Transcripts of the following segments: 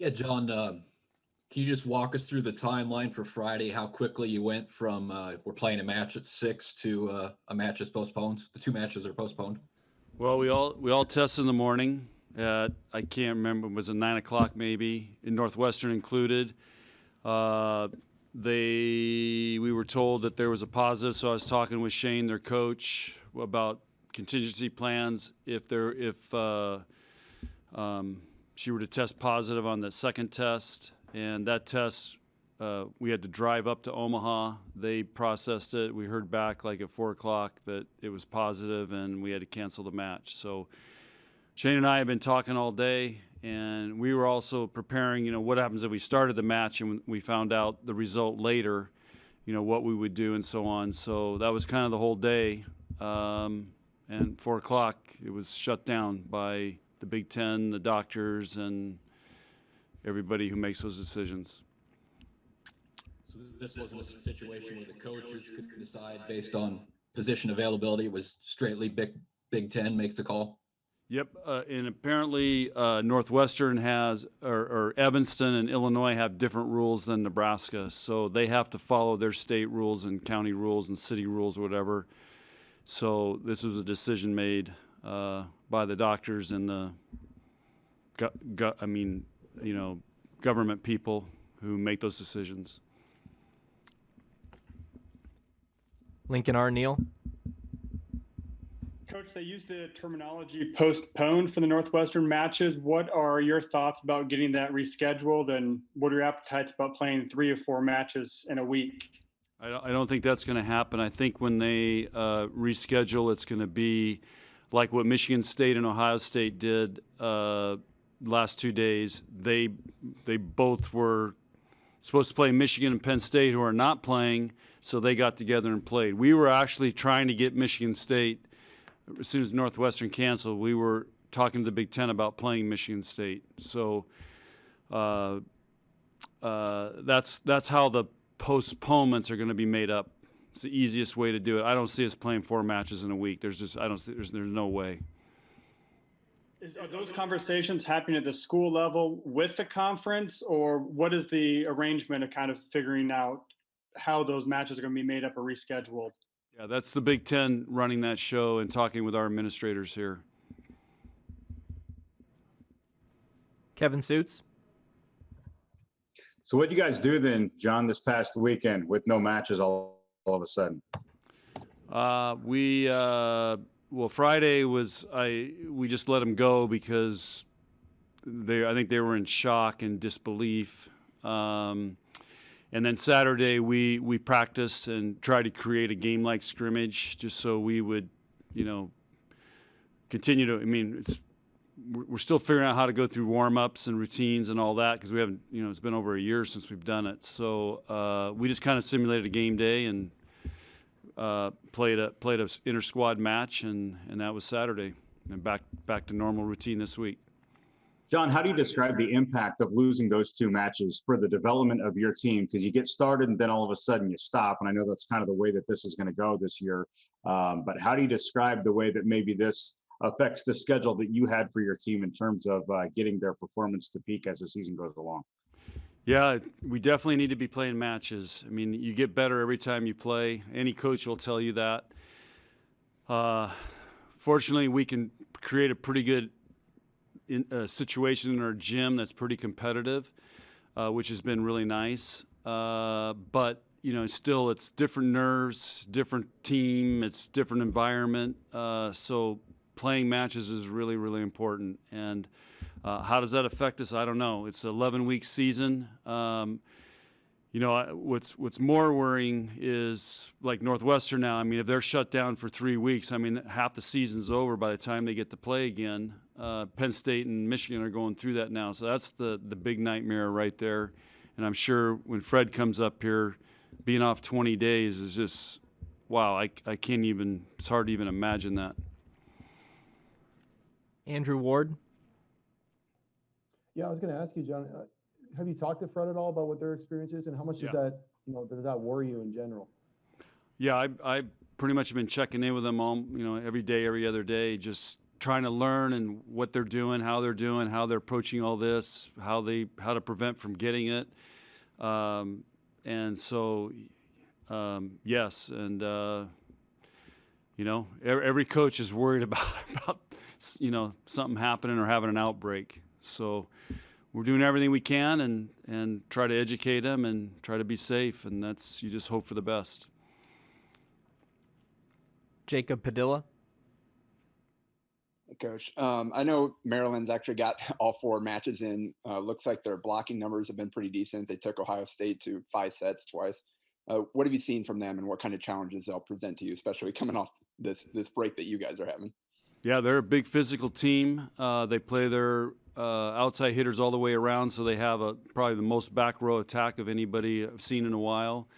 Yeah, John, can you just walk us through the timeline for Friday? How quickly you went from we're playing a match at 6 to a match is postponed? The two matches are postponed. Well, we all tested in the morning at, I can't remember, was it 9 o'clock maybe, in Northwestern included. Uh, we were told that there was a positive, so I was talking with Shane, their coach, about contingency plans if she were to test positive on the second test, and that test we had to drive up to Omaha. They processed it. We heard back like at 4 o'clock that it was positive, and we had to cancel the match. So Shane and I have been talking all day, and we were also preparing, what happens if we started the match and we found out the result later, what we would do and so on. So that was kind of the whole day. And 4 o'clock, it was shut down by the Big Ten, the doctors, and everybody who makes those decisions. So this wasn't a situation where the coaches could decide based on position availability. It was straightly Big Ten makes the call. Yep, and apparently Northwestern has, or Evanston and Illinois have different rules than Nebraska, so they have to follow their state rules and county rules and city rules or whatever. So this was a decision made by the doctors and the, government people who make those decisions. Lincoln R. Neal. Coach, they used the terminology postponed for the Northwestern matches. What are your thoughts about getting that rescheduled, and what are your appetites about playing 3 or 4 matches in a week? I don't think that's going to happen. I think when they reschedule, it's going to be like what Michigan State and Ohio State did last 2 days. They both were supposed to play Michigan and Penn State, who are not playing, so they got together and played. We were actually trying to get Michigan State. As soon as Northwestern canceled, we were talking to the Big Ten about playing Michigan State. So that's how the postponements are going to be made up. It's the easiest way to do it. I don't see us playing 4 matches in a week. There's no way. Are those conversations happening at the school level with the conference, or what is the arrangement of kind of figuring out how those matches are going to be made up or rescheduled? Yeah, that's the Big Ten running that show and talking with our administrators here. Kevin Suits. So what did you guys do then, John, this past weekend with no matches all of a sudden? Friday we just let them go because I think they were in shock and disbelief. And then Saturday we practiced and tried to create a game-like scrimmage just so we would, continue to. We're still figuring out how to go through warm-ups and routines and all that because we haven't, it's been over a year since we've done it. So we just kind of simulated a game day and played a inter-squad match, and that was Saturday. And back to normal routine this week. John, how do you describe the impact of losing those 2 matches for the development of your team? Because you get started and then all of a sudden you stop. And I know that's kind of the way that this is going to go this year. But how do you describe the way that maybe this affects the schedule that you had for your team in terms of getting their performance to peak as the season goes along? Yeah, we definitely need to be playing matches. You get better every time you play. Any coach will tell you that. Fortunately, we can create a pretty good situation in our gym that's pretty competitive, which has been really nice. But still, it's different nerves, different team, it's different environment. So playing matches is really, really important. And how does that affect us? I don't know. It's an 11-week season. What's more worrying is like Northwestern now. If they're shut down for 3 weeks, half the season's over by the time they get to play again. Penn State and Michigan are going through that now. So that's the big nightmare right there. And I'm sure when Fred comes up here, being off 20 days is just, wow, I can't even, it's hard to even imagine that. Andrew Ward. Yeah, I was going to ask you, John, have you talked to Fred at all about what their experience is, and how much does that worry you in general? Yeah, I pretty much have been checking in with them all, every day, every other day, just trying to learn and what they're doing, how they're approaching all this, how to prevent from getting it. And so, yes, and every coach is worried about something happening or having an outbreak. So we're doing everything we can and try to educate them and try to be safe, and you just hope for the best. Jacob Padilla. Coach, I know Maryland's actually got all 4 matches in. Looks like their blocking numbers have been pretty decent. They took Ohio State to 5 sets twice. What have you seen from them, and what kind of challenges they'll present to you, especially coming off this break that you guys are having? Yeah, they're a big physical team. They play their outside hitters all the way around, so they have probably the most back row attack of anybody I've seen in a while.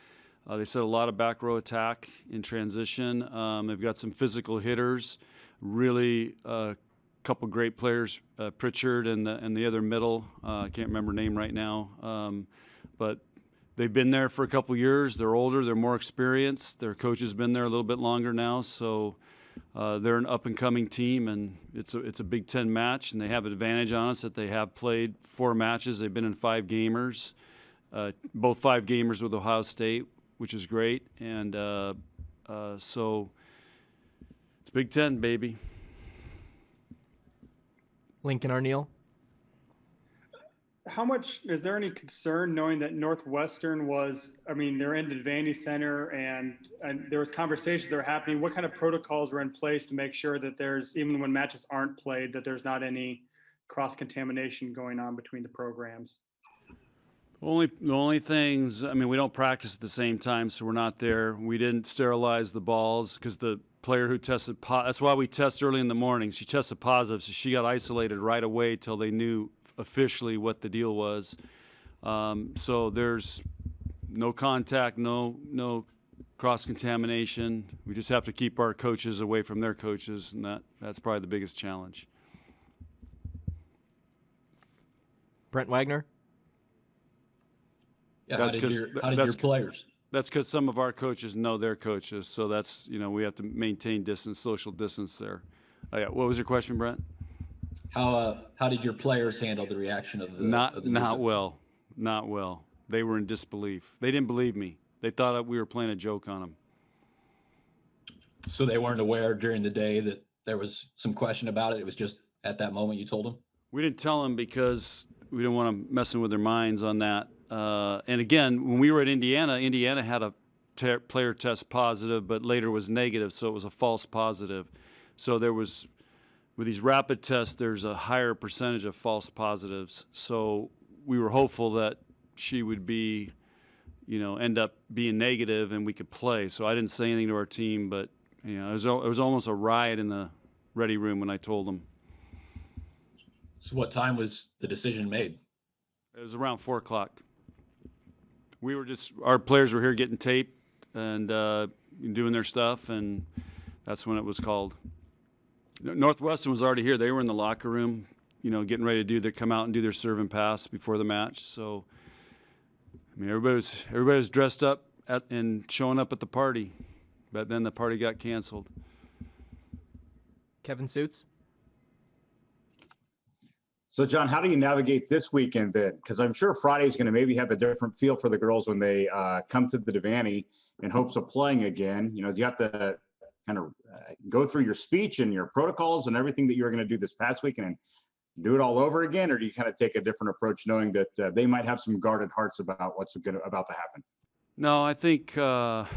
They set a lot of back row attack in transition. They've got some physical hitters. Really, a couple great players, Pritchard and the other middle. I can't remember her name right now, but they've been there for a couple years. They're older. They're more experienced. Their coach has been there a little bit longer now, so they're an up-and-coming team, and it's a Big Ten match, and they have an advantage on us that they have played 4 matches. They've been in 5 gamers, both 5 gamers with Ohio State, which is great, and so it's Big Ten, baby. Lincoln Arneal. How much is there any concern knowing that Northwestern they're in the Devaney Center and there was conversations that were happening? What kind of protocols were in place to make sure that even when matches aren't played, that there's not any cross-contamination going on between the programs? The only things, we don't practice at the same time, so we're not there. We didn't sterilize the balls because the player who tested that's why we test early in the morning. She tested positive, so she got isolated right away till they knew officially what the deal was. So there's no contact, no cross-contamination. We just have to keep our coaches away from their coaches, and that's probably the biggest challenge. Brent Wagner. Yeah, how did your players? That's because some of our coaches know their coaches, so that's we have to maintain social distance there. Yeah, what was your question, Brent? How did your players handle the reaction of the not well. They were in disbelief. They didn't believe me. They thought we were playing a joke on them. So they weren't aware during the day that there was some question about it. It was just at that moment you told them. We didn't tell them because we didn't want them messing with their minds on that. And again, when we were at Indiana had a player test positive, but later was negative, so it was a false positive. So with these rapid tests, there's a higher percentage of false positives. So we were hopeful that she would be, end up being negative and we could play. So I didn't say anything to our team, but it was almost a riot in the ready room when I told them. So what time was the decision made? It was around 4 o'clock. Our players were here getting taped and doing their stuff, and that's when it was called. Northwestern was already here. They were in the locker room, getting ready to come out and do their serve and pass before the match. So, everybody was dressed up and showing up at the party, but then the party got canceled. Kevin Suits. So, John, how do you navigate this weekend then? Because I'm sure Friday's going to maybe have a different feel for the girls when they come to the Devaney in hopes of playing again. You have to kind of go through your speech and your protocols and everything that you were going to do this past weekend and do it all over again? Or do you kind of take a different approach knowing that they might have some guarded hearts about what's about to happen? No, I think I've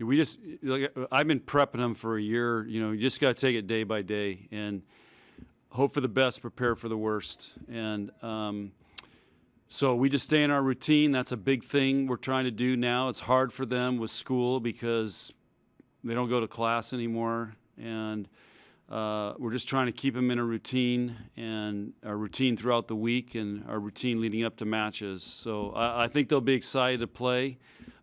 been prepping them for a year. You just got to take it day by day and hope for the best, prepare for the worst. And so we just stay in our routine. That's a big thing we're trying to do now. It's hard for them with school because they don't go to class anymore. And we're just trying to keep them in a routine and a routine throughout the week and our routine leading up to matches. So I think they'll be excited to play.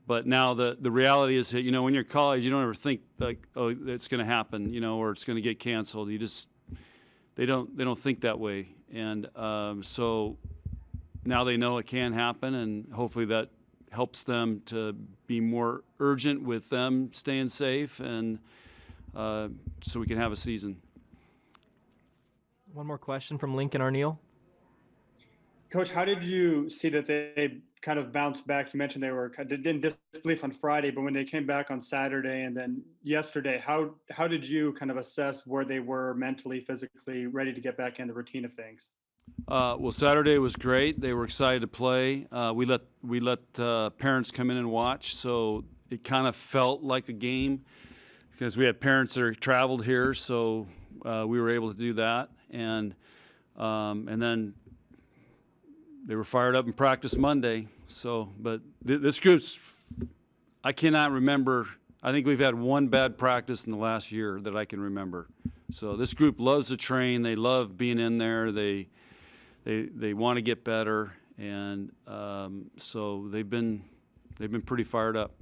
But now the reality is that, when you're in college, you don't ever think like, oh, it's going to happen, or it's going to get canceled. They don't think that way. And so now they know it can happen, and hopefully that helps them to be more urgent with them staying safe, and so we can have a season. One more question from Lincoln Arneal. Coach, how did you see that they kind of bounced back? You mentioned they didn't disbelief on Friday, but when they came back on Saturday and then yesterday, how did you kind of assess where they were mentally, physically, ready to get back in the routine of things? Well, Saturday was great. They were excited to play. We let parents come in and watch, so it kind of felt like a game because we had parents that traveled here, so we were able to do that. And then they were fired up in practice Monday. So, but this group's, I cannot remember. I think we've had one bad practice in the last year that I can remember. So this group loves to train. They love being in there. They want to get better, and so they've been pretty fired up.